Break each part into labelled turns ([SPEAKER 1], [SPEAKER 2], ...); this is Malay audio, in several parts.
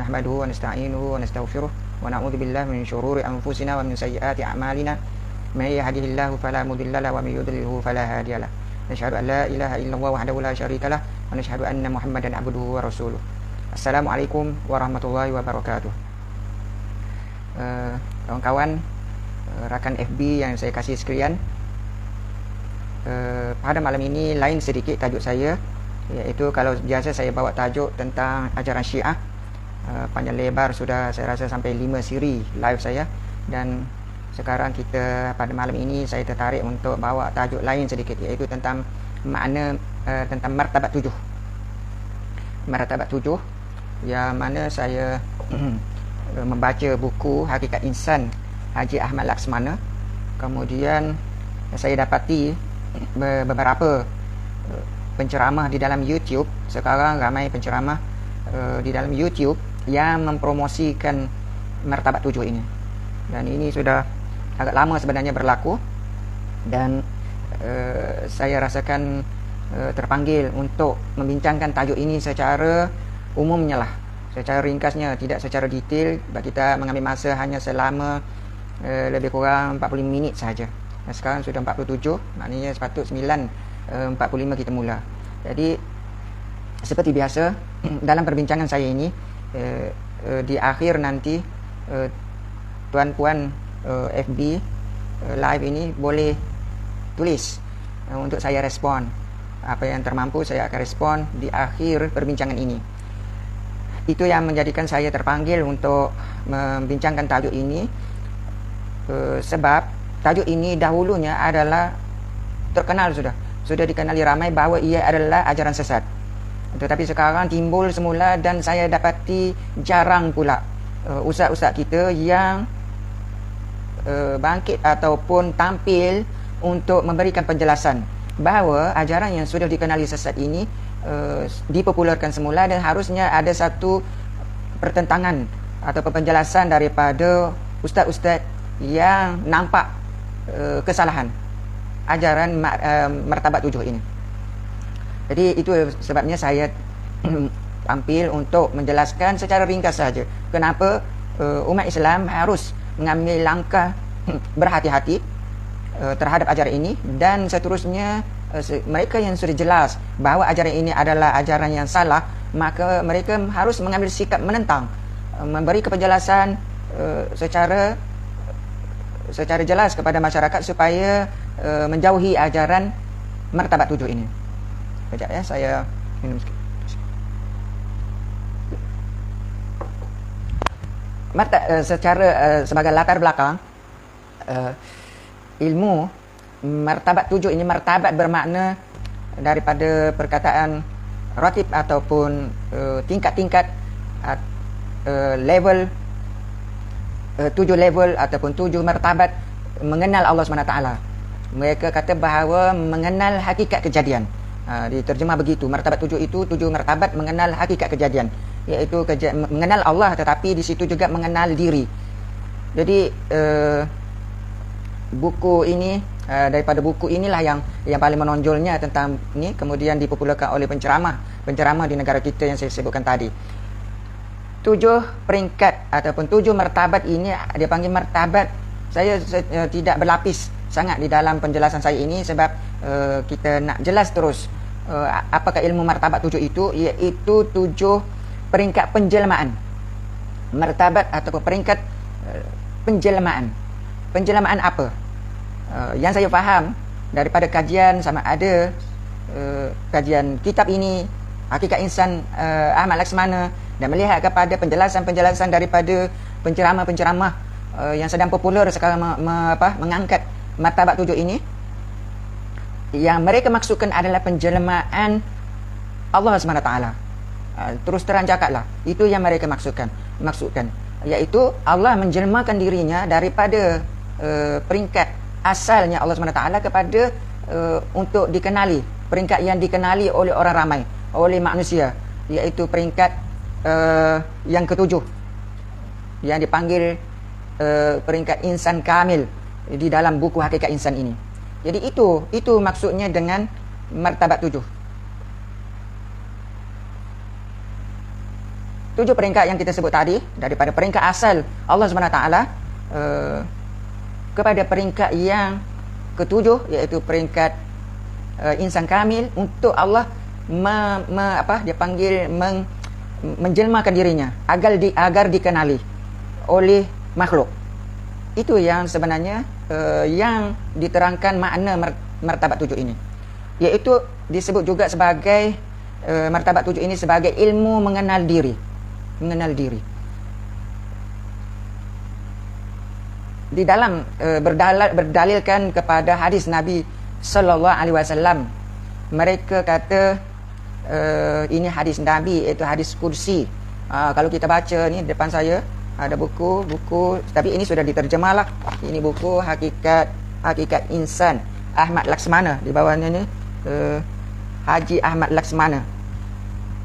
[SPEAKER 1] nahmaduhu wa nasta'inuhu wa nastaghfiruh wa na'udzu billahi min syururi anfusina wa min sayyiati a'malina may yahdihillahu fala mudilla lahu wa may yudlilhu fala hadiya lahu nashhadu an la ilaha illallah wahdahu la syarika lah wa nashhadu anna muhammadan abduhu wa rasuluh. Assalamualaikum warahmatullahi wabarakatuh. Kawan-kawan, rakan FB yang saya kasih sekalian, pada malam ini lain sedikit tajuk saya, iaitu kalau biasa saya bawa tajuk tentang ajaran Syiah, panjang lebar sudah saya rasa sampai 5 siri live saya, dan sekarang kita pada malam ini saya tertarik untuk bawa tajuk lain sedikit, iaitu tentang makna tentang martabat 7. Martabat 7 yang mana saya membaca buku Hakikat Insan Haji Ahmad Laksmana. Kemudian saya dapati beberapa penceramah di dalam YouTube. Sekarang ramai penceramah di dalam YouTube yang mempromosikan martabat 7 ini, dan ini sudah agak lama sebenarnya berlaku, dan saya rasakan terpanggil untuk membincangkan tajuk ini secara umumnya lah, secara ringkasnya, tidak secara detail. Kita mengambil masa hanya selama lebih kurang 45 minit sahaja. Dan sekarang sudah 47, maknanya sepatut 9.45 kita mula. Jadi seperti biasa dalam perbincangan saya ini, di akhir nanti tuan-puan FB live ini boleh tulis untuk saya respon. Apa yang termampu saya akan respon di akhir perbincangan ini. Itu yang menjadikan saya terpanggil untuk membincangkan tajuk ini, sebab tajuk ini dahulunya adalah terkenal, sudah dikenali ramai bahawa ia adalah ajaran sesat. Tetapi sekarang timbul semula, dan saya dapati jarang pula ustaz-ustaz kita yang bangkit ataupun tampil untuk memberikan penjelasan bahawa ajaran yang sudah dikenali sesat ini dipopularkan semula, dan harusnya ada satu pertentangan atau penjelasan daripada ustaz-ustaz yang nampak kesalahan ajaran martabat 7 ini. Jadi itu sebabnya saya tampil untuk menjelaskan secara ringkas saja kenapa umat Islam harus mengambil langkah berhati-hati terhadap ajaran ini, dan seterusnya mereka yang sudah jelas bahawa ajaran ini adalah ajaran yang salah, maka mereka harus mengambil sikap menentang, memberi penjelasan secara jelas kepada masyarakat supaya menjauhi ajaran martabat 7 ini. Sekejap ya, saya minum sikit. Secara sebagai latar belakang, ilmu martabat 7 ini, martabat bermakna daripada perkataan ratib ataupun tingkat-tingkat, level, 7 level ataupun 7 martabat mengenal Allah SWT. Mereka kata bahawa mengenal hakikat kejadian. Diterjemah begitu. Martabat 7 itu 7 martabat mengenal hakikat kejadian, iaitu mengenal Allah, tetapi di situ juga mengenal diri. Jadi buku ini, daripada buku inilah yang paling menonjolnya tentang ini, kemudian dipopularkan oleh penceramah di negara kita yang saya sebutkan tadi. 7 peringkat ataupun 7 martabat ini dia panggil martabat. Saya tidak berlapis sangat di dalam penjelasan saya ini, sebab kita nak jelas terus apakah ilmu martabat 7 itu, iaitu 7 peringkat penjelmaan. Martabat ataupun peringkat penjelmaan. Penjelmaan apa? Yang saya faham daripada kajian, sama ada kajian kitab ini Hakikat Insan Ahmad Laksmana, dan melihat kepada penjelasan-penjelasan daripada penceramah-penceramah yang sedang popular sekarang mengangkat martabat 7 ini, yang mereka maksudkan adalah penjelmaan Allah SWT. Terus terang cakaplah, itu yang mereka maksudkan, iaitu Allah menjelmakan dirinya daripada peringkat asalnya Allah SWT kepada untuk dikenali, peringkat yang dikenali oleh orang ramai, oleh manusia, iaitu peringkat yang ke-7 yang dipanggil peringkat insan kamil di dalam buku Hakikat Insan ini. Jadi itu maksudnya dengan martabat 7. 7 peringkat yang kita sebut tadi, daripada peringkat asal Allah SWT kepada peringkat yang ketujuh, iaitu peringkat insan kamil, untuk Allah dia panggil menjelmakan dirinya agar dikenali oleh makhluk. Itu yang sebenarnya yang diterangkan makna martabat 7 ini, iaitu disebut juga sebagai martabat 7 ini sebagai ilmu mengenal diri. Di dalam berdalilkan kepada hadis Nabi sallallahu alaihi wasallam, mereka kata ini hadis Nabi, iaitu hadis kursi. Kalau kita baca ni depan saya ada buku, tapi ini sudah diterjemah lah. Ini buku Hakikat Insan Ahmad Laksmana. Di bawahnya ni Haji Ahmad Laksmana,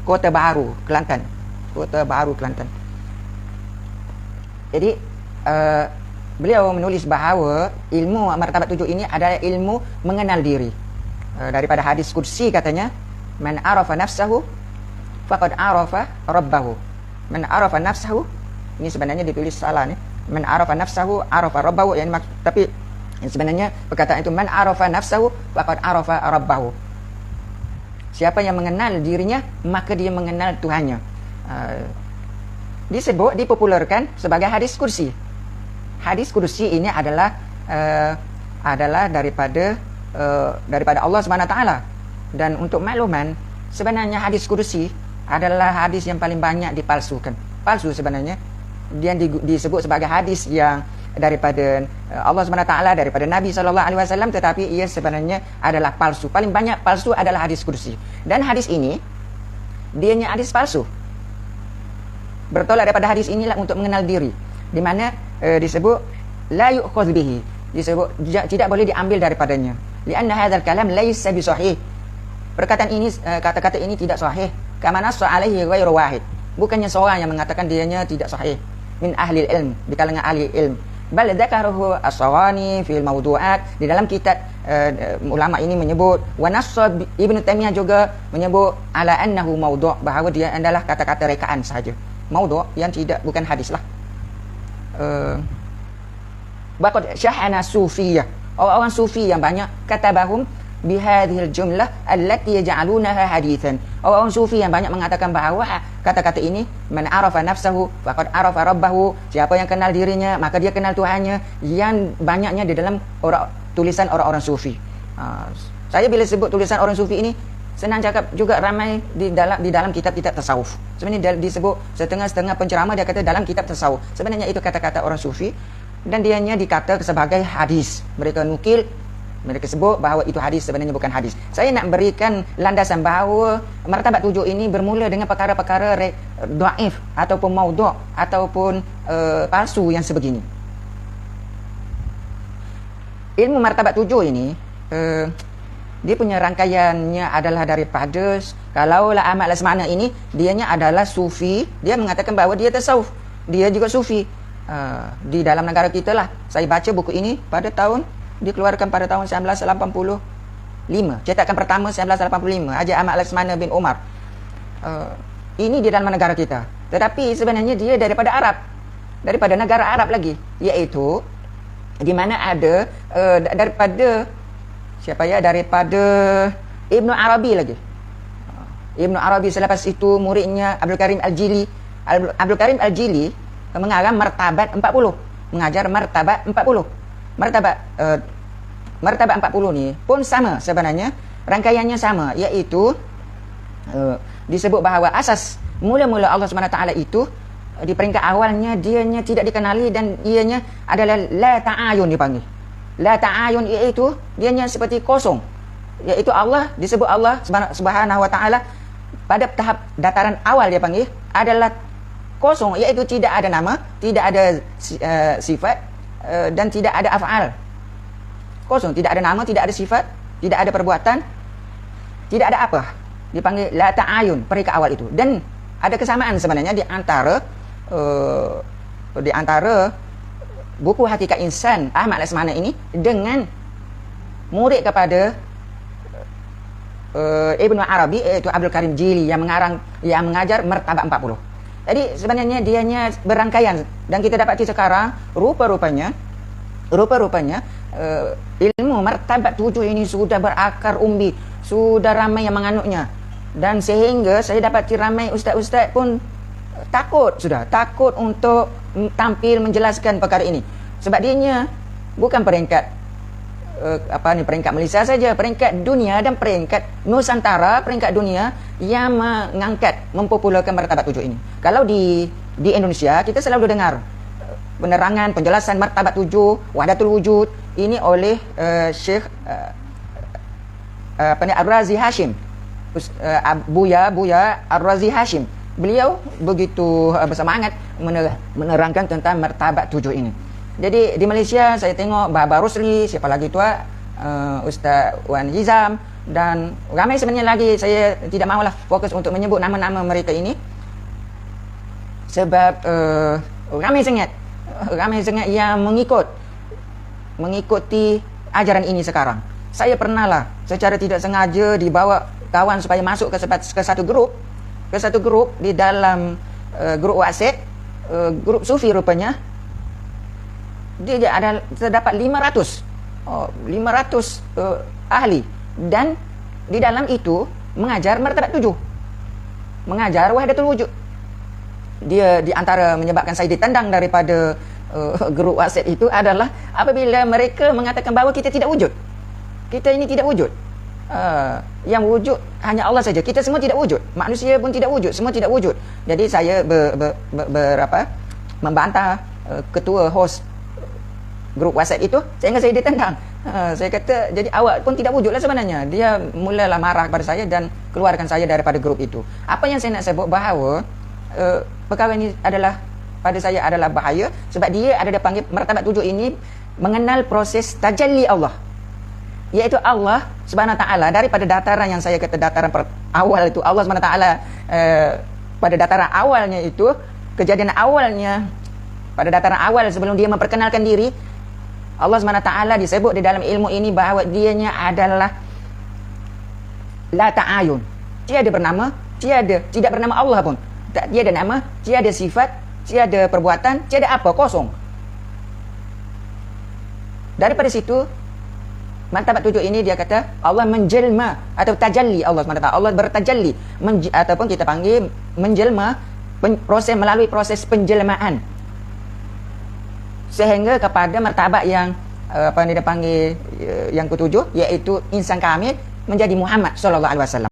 [SPEAKER 1] Kota Baharu, Kelantan. Jadi beliau menulis bahawa ilmu martabat 7 ini adalah ilmu mengenal diri. Daripada hadis kursi katanya, man arafa nafsahu faqad arafa rabbahu. Man arafa nafsahu, ini sebenarnya ditulis salah ni. Man arafa nafsahu arafa rabbahu, tapi sebenarnya perkataan itu man arafa nafsahu faqad arafa rabbahu. Siapa yang mengenal dirinya, maka dia mengenal Tuhannya. Dipopularkan sebagai hadis kursi. Hadis kursi ini adalah daripada Allah SWT. Dan untuk makluman, sebenarnya hadis kursi adalah hadis yang paling banyak dipalsukan. Palsu sebenarnya. Dia disebut sebagai hadis yang daripada Allah SWT, daripada Nabi SAW, tetapi ia sebenarnya adalah palsu. Paling banyak palsu adalah hadis kursi. Dan hadis ini, dianya hadis palsu. Bertolak daripada hadis inilah untuk mengenal diri, di mana disebut la yu'khadh bihi, disebut tidak boleh diambil daripadanya, lianna hadzal kalam laisa bisahih. Perkataan ini, kata-kata ini tidak sahih. Kama nassa alaihi ghairu wahid, bukannya seorang yang mengatakan dianya tidak sahih min ahli ilm, di kalangan ahli ilm. Bal dzakarahu as-Sawani fil mawdu'at, di dalam kitab ulama ini menyebut, wa nassa Ibnu Taimiyah juga menyebut ala annahu mawdu', bahawa dia adalah kata-kata rekaan saja, mawdu' yang bukan hadis lah. Baqad syahana sufiyah, orang sufi yang banyak, katabahum bihadhil jumlah allati yaj'alunaha hadithan. Orang sufi yang banyak mengatakan bahawa kata-kata ini, man arafa nafsahu faqad arafa rabbahu, siapa yang kenal dirinya maka dia kenal Tuhannya, yang banyaknya di dalam tulisan orang-orang sufi. Saya bila sebut tulisan orang sufi ini, senang cakap juga ramai di dalam kitab-kitab tasawuf. Sebenarnya disebut setengah-setengah penceramah dia kata dalam kitab tasawuf. Sebenarnya itu kata-kata orang sufi, dan dianya dikata sebagai hadis. Mereka nukil, mereka sebut bahawa itu hadis, sebenarnya bukan hadis. Saya nak berikan landasan bahawa martabat 7 ini bermula dengan perkara-perkara dhaif ataupun maudhu' ataupun palsu yang sebegini. Ilmu martabat 7 ini dia punya rangkaiannya adalah daripada, kalaulah Ahmad Laksmana ini dianya adalah sufi, dia mengatakan bahawa dia tasawuf, dia juga sufi. Di dalam negara kita lah, saya baca buku ini dikeluarkan pada tahun 1985, cetakan pertama 1985, Haji Ahmad Laksmana bin Umar. Ini di dalam negara kita, tetapi sebenarnya dia daripada negara Arab lagi, iaitu di mana ada daripada Ibnu Arabi lagi. Ibnu Arabi, selepas itu muridnya Abdul Karim Al-Jili. Abdul Karim Al-Jili mengarang martabat 40, mengajar martabat 40. Martabat 40 ni pun sama sebenarnya, rangkaiannya sama, iaitu disebut bahawa asas mula-mula Allah SWT itu di peringkat awalnya dianya tidak dikenali, dan ianya adalah la ta'ayun dipanggil. La ta'ayun iaitu dianya seperti kosong, iaitu Allah, disebut Allah Subhanahu wa taala pada tahap dataran awal dia panggil adalah kosong, iaitu tidak ada nama, tidak ada sifat, dan tidak ada af'al. Kosong, tidak ada nama, tidak ada sifat, tidak ada perbuatan, tidak ada apa. Dipanggil la ta'ayun, peringkat awal itu. Dan ada kesamaan sebenarnya di antara buku Hakikat Insan Ahmad Laksmana ini dengan murid kepada Ibnu Arabi, iaitu Abdul Karim Jili, yang mengajar martabat 40. Jadi sebenarnya dianya berangkaian, dan kita dapati sekarang rupa-rupanya ilmu martabat 7 ini sudah berakar umbi, sudah ramai yang menganutnya, dan sehingga saya dapati ramai ustaz-ustaz pun takut untuk tampil menjelaskan perkara ini, sebab dianya bukan peringkat peringkat Malaysia saja, peringkat dunia dan peringkat Nusantara, peringkat dunia yang mengangkat, mempopularkan martabat 7 ini. Kalau di Indonesia kita selalu dengar penerangan, penjelasan martabat 7, wahdatul wujud ini oleh Syekh Ar-Razi Hashim, Buya Ar-Razi Hashim. Beliau begitu bersemangat menerangkan tentang martabat 7 ini. Jadi di Malaysia saya tengok Baba Rusli, siapa lagi tua, Ustaz Wan Hizam, dan ramai sebenarnya lagi. Saya tidak mahulah fokus untuk menyebut nama-nama mereka ini, sebab ramai sangat yang mengikuti ajaran ini sekarang. Saya pernah lah secara tidak sengaja dibawa kawan supaya masuk ke satu grup di dalam grup WhatsApp, grup Sufi rupanya. Dia ada terdapat 500 ahli, dan di dalam itu mengajar martabat 7, mengajar wahdatul wujud. Dia di antara menyebabkan saya ditendang daripada grup WhatsApp itu adalah apabila mereka mengatakan bahawa kita tidak wujud. Kita ini tidak wujud. Yang wujud hanya Allah saja. Kita semua tidak wujud. Manusia pun tidak wujud. Semua tidak wujud. Jadi saya membantah ketua host grup WhatsApp itu, sehingga saya ditendang. Saya kata, jadi awak pun tidak wujudlah sebenarnya. Dia mulalah marah kepada saya dan keluarkan saya daripada grup itu. Apa yang saya nak sebut bahawa perkara ini pada saya adalah bahaya, sebab dia ada panggil martabat 7 ini mengenal proses tajalli Allah, iaitu Allah Subhanahu Wa Taala daripada dataran yang saya kata dataran awal itu. Allah Subhanahu Wa Taala pada dataran awalnya itu, kejadian awalnya pada dataran awal sebelum dia memperkenalkan diri, Allah SWT disebut di dalam ilmu ini bahawa dianya adalah la ta'ayun, tidak bernama Allah pun, tiada nama, tiada sifat, tiada perbuatan, tiada apa, kosong. Daripada situ martabat 7 ini dia kata Allah menjelma atau tajalli, Allah SWT, Allah bertajalli, ataupun kita panggil menjelma, melalui proses penjelmaan sehingga kepada martabat yang dia panggil yang ketujuh, iaitu insan kamil, menjadi Muhammad sallallahu alaihi wasallam.